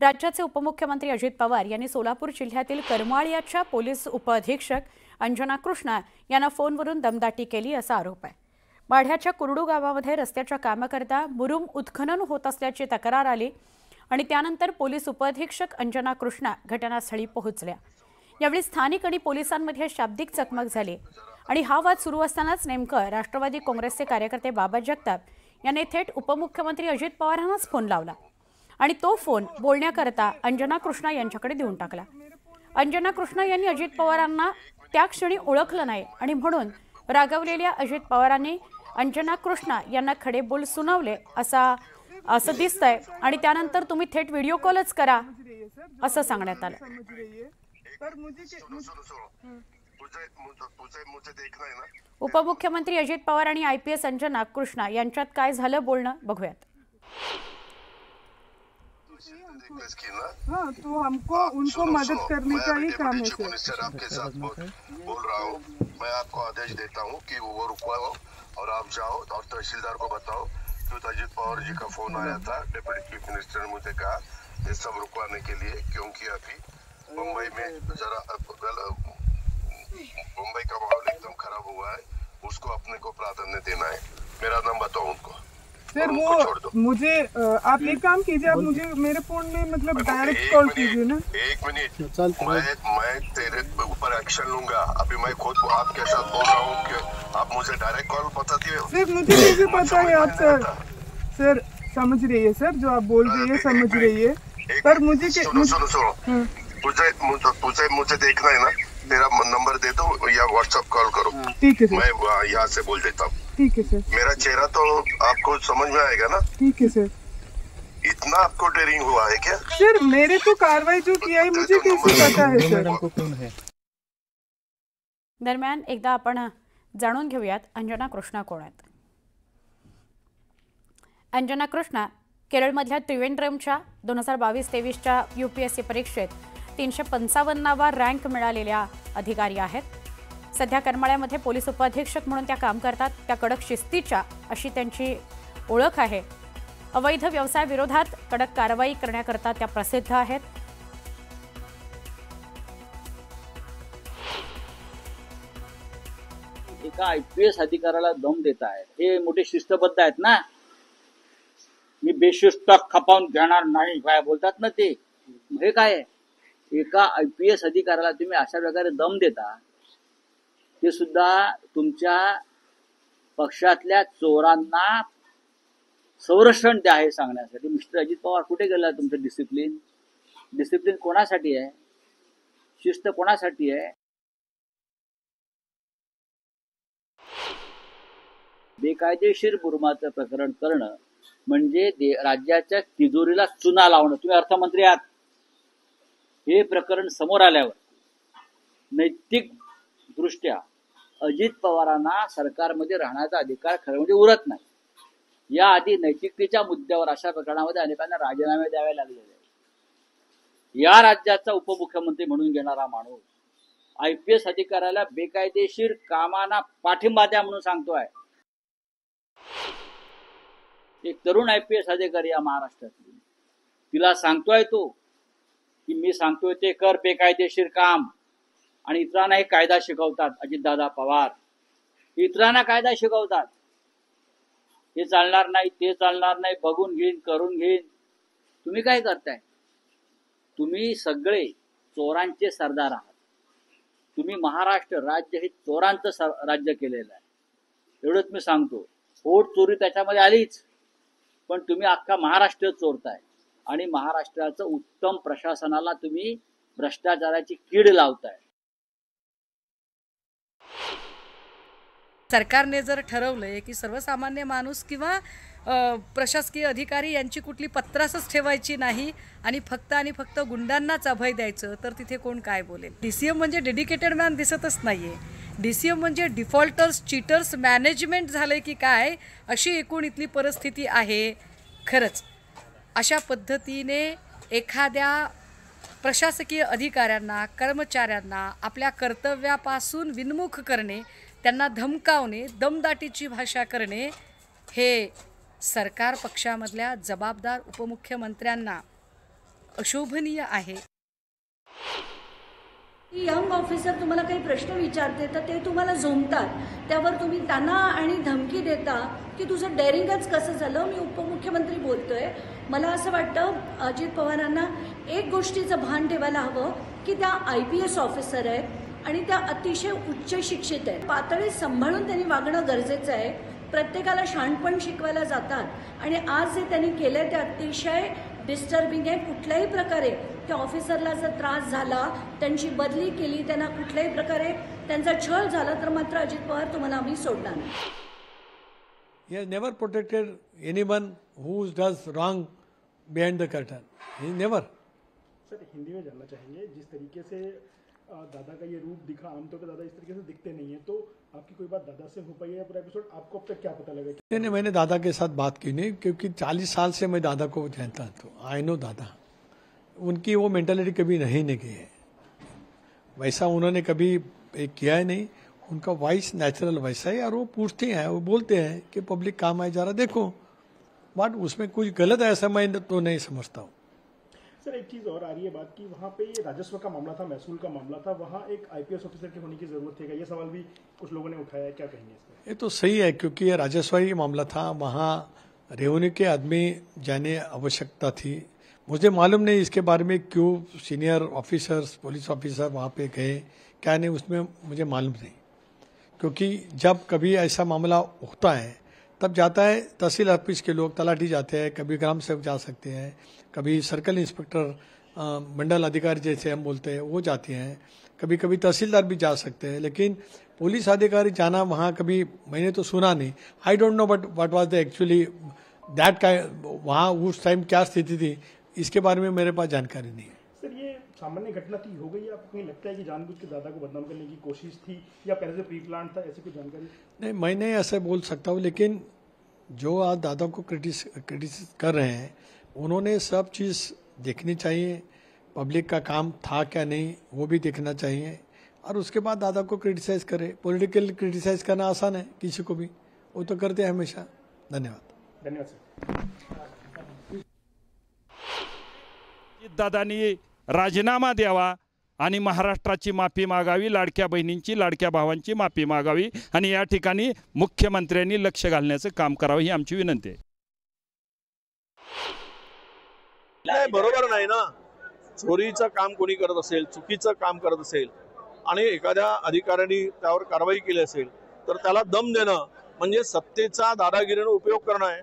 राज्याचे उपमुख्यमंत्री अजित पवार यांनी सोलापूर जिल्ह्यातील करमाळ्याच्या पोलीस उपअधीक्षक अंजना कृष्णा यांना फोनवरून दमदाटी केली असा आरोप आहे। माढ्याच्या कुरडू गावामध्ये रस्त्याच्या कामाकरता मुरुम उत्खनन होत असल्याची तक्रार आली आणि त्यानंतर पोलीस उपअधीक्षक अंजना कृष्णा घटनास्थळी पोहोचल्या। यावेळी स्थानिक आणि पोलिसांमध्ये शाब्दिक चकमक झाली आणि हा वाद सुरू असतानाच नेमकं राष्ट्रवादी काँग्रेसचे कार्यकर्ते बाबा जगताप यांनी थेट उपमुख्यमंत्री अजित पवारांनाच फोन लावला आणि तो फोन बोलण्याकरता अंजना कृष्णा यांच्याकडे देऊन टाकला। अंजना कृष्णा यांनी अजित पवारांना त्या क्षणी ओळखलं नाही आणि म्हणून रागावलेल्या अजित पवारांनी अंजना कृष्णा यांना खडे बोल सुनावले असं दिसतंय आणि त्यानंतर तुम्ही थेट व्हिडिओ कॉलच करा असं सांगण्यात आलं। उपमुख्यमंत्री अजित पवार आणि IPS अंजना कृष्णा यांच्यात काय झालं बोलणं बघूयात। हाँ, तो हमको उनको मदद करने का ही काम है सर। आपके साथ बोल रहा हूँ, मैं आपको आदेश देता हूँ कि वो रुकवाओ और आप जाओ और तहसीलदार को बताओ कि अजित पवार जी का फोन आया था, डिप्टी चीफ मिनिस्टर ने मुझे कहा ये सब रुकवाने के लिए, क्योंकि अभी मुंबई में जरा मुंबई का माहौल एकदम खराब हुआ है, उसको अपने को प्राधान्य देना है। मेरा नाम बताओ उनको सर। वो मुझे आप एक काम कीजिए, आप मुझे मेरे फोन में मतलब डायरेक्ट कॉल कीजिए ना। एक मिनट, मैं तेरे ऊपर एक्शन लूंगा। अभी मैं खुद आपके साथ बोल रहा हूँ कि आप मुझे डायरेक्ट कॉल बताती हो। सर मुझे कैसे पता है आप सर समझ रही है सर, जो आप बोल रही है समझ रही है, पर मुझे सुनो मुझे देखना है ना, मेरा नंबर दे दो या व्हाट्सएप कॉल करो। ठीक है सर, मैं यहाँ से बोल देता हूँ। ठीक है सर, मेरा चेहरा तो आपको समझ में आएगा ना। ठीक है सर। इतना आपको डेयरिंग हुआ है क्या सर? मेरे तो कार्रवाई जो किया है मुझे कैसे पता है सर? दरम्यान एकदा आपण जाणून घेऊयात अंजना कृष्णा कोण आहेत। अंजना कृष्णा केरळमधल्या त्रिवेंद्रमच्या 2022-23च्या UPSC परीक्षेत 355वा रँक मिळालेल्या अधिकारी आहेत। सध्या करमाळ्यामध्ये पोलीस उपअधीक्षक म्हणून त्या काम करतात। त्या कडक शिस्तीच्या अशी त्यांची ओळख आहे। अवैध व्यवसाय विरोधात कडक कारवाई करण्याकरता त्या प्रसिद्ध आहेत। एका IPS अधिकाऱ्याला दम देत आहे, हे मोठे शिस्तबद्ध आहेत ना। मी बेशिस्त खपावून घेणार नाही काय बोलतात ना ते, हे काय आहे? एका IPS अधिकाऱ्याला तुम्ही अशा प्रकारे दम देता, ते सुद्धा तुमच्या पक्षातल्या चोरांना संरक्षण द्या हे सांगण्यासाठी। मिस्टर अजित पवार कुठे गेला तुमचं डिसिप्लिन कोणासाठी आहे? शिस्त कोणासाठी आहे? बेकायदेशीर बुरमाचं प्रकरण करणं म्हणजे राज्याच्या तिजोरीला चुना लावणं। तुम्ही अर्थमंत्री आहात, हे प्रकरण समोर आल्यावर नैतिक दृष्ट्या अजित पवारांना सरकारमध्ये राहण्याचा अधिकार खरं म्हणजे उरत नाही। याआधी नैतिकतेच्या मुद्द्यावर अशा प्रकरणामध्ये अनेकांना राजीनामे द्यावे लागलेले आहेत। या राज्याचा उपमुख्यमंत्री म्हणून घेणारा माणूस IPS अधिकाऱ्याला बेकायदेशीर कामांना पाठिंबा द्या म्हणून सांगतोय। एक तरुण IPS अधिकारी या महाराष्ट्रातली, तिला सांगतोय तो की मी सांगतोय ते कर बेकायदेशीर काम, आणि इतरांना हे कायदा शिकवतात। अजितदादा पवार इतरांना कायदा शिकवतात, हे चालणार नाही ते चालणार नाही, बघून घेईन करून घेईन। तुम्ही काय करताय? तुम्ही सगळे चोरांचे सरदार आहात। तुम्ही महाराष्ट्र राज्य हे चोरांचं राज्य केलेलं आहे, एवढंच मी सांगतो। पोट चोरी त्याच्यामध्ये आलीच, पण तुम्ही अख्खा महाराष्ट्र चोरताय आणि महाराष्ट्राचं उत्तम प्रशासनाला तुम्ही भ्रष्टाचाराची कीड लावताय। सरकारने जर ठरवलंय की सर्वसामान्य माणूस किंवा प्रशासकीय अधिकारी यांची कुठली पत्रासच ठेवायची नाही आणि फक्त गुंडांनाच अभय द्यायचं, तर तिथे कोण काय बोलेल? DCM म्हणजे डेडिकेटेड मॅन दिसतच नाहीये। DCM म्हणजे डिफॉल्टर्स, चीटर्स मॅनेजमेंट झालंय की काय, अशी एकूण इथली परिस्थिती आहे। खरंच अशा पद्धतीने एखाद्या प्रशासकीय अधिकाऱ्यांना, कर्मचाऱ्यांना आपल्या कर्तव्यापासून विन्मुख करणे, त्यांना धमकावणे, दमदाटीची भाषा करणे, हे सरकार पक्षामधल्या जबाबदार उपमुख्यमंत्र्यांना अशोभनीय आहे. यंग ऑफिसर तुम्हाला काही प्रश्न विचारते तर ते तुम्हाला झोंबतात, त्यावर तुम्ही त्यांना आणि धमकी देता की तुझं डेअरिंगच कसं झालं. मी उपमुख्यमंत्री बोलतोय. मला असं वाटतं अजित पवारांना एक गोष्टीचं भान ठेवायला हवं की त्या IPS ऑफिसर आहेत आणि त्या अतिशय उच्च शिक्षित आहेत. पातळी सांभाळून त्यांनी वागणं गरजेचं आहे. प्रत्येकाला शहाणपण शिकवायला जातात आणि आज जे त्यांनी केलंय ते अतिशय डिस्टर्बिंग आहे. कुठल्याही प्रकारे त्या ऑफिसरला जर त्रास झाला, त्यांची बदली केली, त्यांना कुठल्याही प्रकारे त्यांचा छळ झाला तर मात्र अजित पवार तुम्हाला आम्ही सोडणार नाही. He has never protected anyone who does wrong behind the curtain. He never. Sir Hindi में जानना चाहेंगे, जिस तरीके से दादा का ये रूप दिखा, आमतौर पर दादा इस तरीके से दिखते नहीं है, तो आपकी कोई बात दादा से हो पाई है पूरा एपिसोड? आपको अब तक क्या पता लगा? नहीं, मैंने दादा के साथ बात की नहीं, क्योंकि 40 साल से मैं दादा को जानता हूँ. आई नो दादा. उनकी वो मेंटालिटी कभी नहीं की है. वैसा उन्होंने कभी एक किया है नहीं. उनका वॉइस नेचुरल वैसा है और वो पूछते हैं, वो बोलते हैं कि पब्लिक काम आए जा रहा देखो. बट उसमें कुछ गलत है ऐसा मैं तो नहीं समझता हूँ. सर एक चीज और आ रही है बात की वहाँ पे ये राजस्व का मामला था, महसूल का मामला था, वहाँ एक IPS ऑफिसर के होने की जरूरत है, ये सवाल भी कुछ लोगों ने उठाया है, क्या कहेंगे इस पर? ये तो सही है, क्योंकि ये राजस्व ही मामला था. वहाँ रेवेन्यू के आदमी जाने आवश्यकता थी. मुझे मालूम नहीं इसके बारे में क्यों सीनियर ऑफिसर्स, पुलिस ऑफिसर वहाँ पे गए, क्या नहीं, उसमें मुझे मालूम नहीं. क्योंकि जब कभी ऐसा मामला होता है तब जाता है तहसील ऑफिस के लोग, तलाठी जाते हैं, कभी ग्राम सेवक जा सकते हैं, कभी सर्कल इंस्पेक्टर, मंडल अधिकारी जैसे हम बोलते हैं वो जाते हैं, कभी कभी तहसीलदार भी जा सकते हैं. लेकिन पुलिस अधिकारी जाना वहाँ कभी मैंने तो सुना नहीं. I don't know but what वाज द एक्चुअली दैट वहाँ उस टाइम क्या स्थिति थी, इसके बारे में मेरे पास जानकारी नहीं है. सर ये सामान्य घटना थी, हो गई, आपको कहीं लगता है कि जानबूझ के दादा को बदनाम करने की कोशिश थी या पहले से प्री प्लान था, ऐसी कोई जानकारी? नहीं, मैं नहीं ऐसे बोल सकता हूँ. लेकिन जो आज दादा को क्रिटिसाइज कर रहे हैं, उन्होंने सब चीज़ देखनी चाहिए. पब्लिक का काम था क्या नहीं वो भी देखना चाहिए और उसके बाद दादा को क्रिटिसाइज करे. पॉलिटिकल क्रिटिसाइज करना आसान है किसी को भी, वो तो करते हैं हमेशा. धन्यवाद सर. दादांनी राजीनामा द्यावा आणि महाराष्ट्राची माफी मागावी, लाडक्या बहिणींची, लाडक्या भावांची माफी मागावी आणि या ठिकाणी मुख्यमंत्र्यांनी लक्ष घालण्याचं काम करावं ही आमची विनंती आहे. नाही, बरोबर नाही ना. चोरीचं काम कोणी करत असेल, चुकीचं काम करत असेल आणि एखाद्या अधिकाऱ्याने त्यावर कारवाई केली असेल तर त्याला दम देणं म्हणजे सत्तेचा दादागिरीने उपयोग करणं आहे.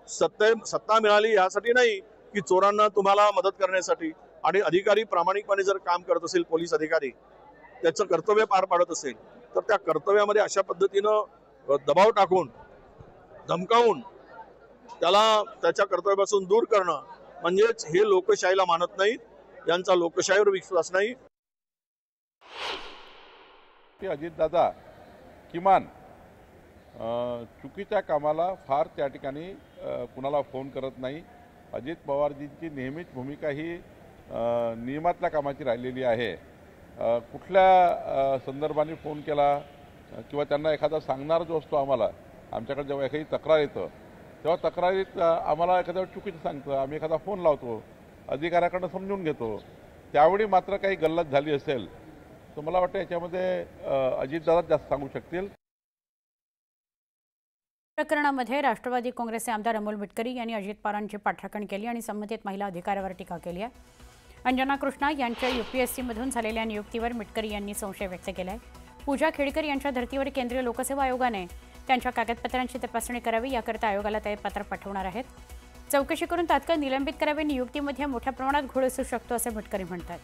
सत्ता मिळाली यासाठी नाही की चोरांना तुम्हाला मदत करण्यासाठी. आणि अधिकारी प्रामाणिकपणे जर काम करत असेल, पोलीस अधिकारी त्याचं कर्तव्य पार पाडत असेल तर त्या कर्तव्यामध्ये अशा पद्धतीनं दबाव टाकून, धमकावून त्याला त्याच्या कर्तव्यापासून दूर करणं म्हणजेच हे लोकशाहीला मानत नाहीत, यांचा लोकशाहीवर विश्वास नाही. अजितदादा किमान चुकीच्या कामाला फार त्या ठिकाणी कुणाला फोन करत नाही. अजित पवारजींची नेहमीच भूमिका ही नियमातल्या कामाची राहिलेली आहे. कुठल्या संदर्भाने फोन केला किंवा त्यांना एखादा सांगणार जो असतो, आमच्याकडे जेव्हा एखादी तक्रार येतं तेव्हा तक्रारीत आम्हाला एखाद्या चुकीचं सांगतं, आम्ही एखादा फोन लावतो, अधिकाऱ्याकडनं समजून घेतो. त्यावेळी मात्र काही गल्लत झाली असेल तर मला वाटतं याच्यामध्ये अजितदादा जास्त सांगू शकतील. प्रकरणामध्ये राष्ट्रवादी काँग्रेसचे आमदार अमोल मिटकरी यांनी अजित पवारांची पाठराखण केली आणि संबंधित महिला अधिकाऱ्यावर टीका केली आहे. अंजना कृष्णा यांच्या UPSCमधून झालेल्या नियुक्तीवर मिटकरी यांनी संशय व्यक्त केला आहे. पूजा खेडकर यांच्या धर्तीवर केंद्रीय लोकसेवा आयोगाने त्यांच्या कागदपत्रांची तपासणी करावी, याकरता आयोगाला ते पत्र पाठवणार आहेत. चौकशी करून तात्काळ निलंबित करावे. नियुक्तीमध्ये मोठ्या प्रमाणात घोळ असू शकतो असे मिटकरी म्हणतात.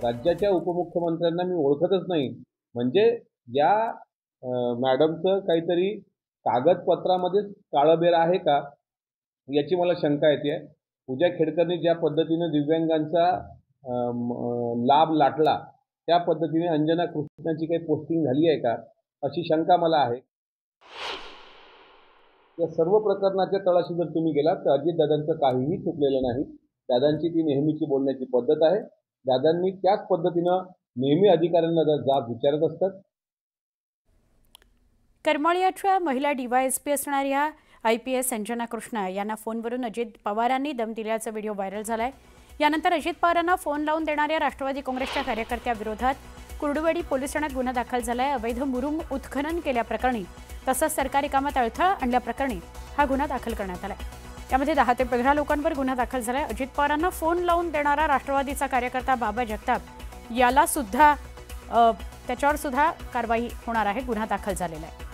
राज्याच्या उपमुख्यमंत्र्यांना मी ओळखतच नाही, म्हणजे या मॅडमचं काहीतरी कागदपत्रामध्ये काळबेर आहे का याची मला शंका येते. पूजा खेडकरने ज्या पद्धतीने दिव्यांगांचा लाभ लाटला त्या पद्धतीने अंजना कृष्णाची काही पोस्टिंग झाली आहे का अशी शंका मला आहे. या सर्व प्रकरणाच्या तळाशी जर तुम्ही गेलात तर अजितदादांचं काहीही चुकलेलं नाही. दादांची ती नेहमीची बोलण्याची पद्धत आहे. दादांनी त्याच पद्धतीनं नेहमी अधिकाऱ्यांना जाब विचारत असतात. करमाळ्याच्या महिला DYSP असणाऱ्या IPS अंजना कृष्णा यांना फोनवरून अजित पवारांनी दम दिल्याचा व्हिडिओ व्हायरल झालाय। यानंतर अजित पवारांना फोन लावून देणाऱ्या राष्ट्रवादी काँग्रेसच्या कार्यकर्त्याविरोधात कुर्डुवाडी पोलीस ठाण्यात गुन्हा दाखल झालाय। अवैध मुरुम उत्खनन केल्याप्रकरणी तसंच सरकारी कामात अडथळा आणल्याप्रकरणी हा गुन्हा दाखल करण्यात आलाय। यामध्ये 10 ते 15 लोकांवर गुन्हा दाखल झालाय। अजित पवारांना फोन लावून देणारा राष्ट्रवादीचा कार्यकर्ता बाबा जगताप याला सुद्धा त्याच्यावर सुद्धा कारवाई होणार आहे। गुन्हा दाखल झालेला आहे।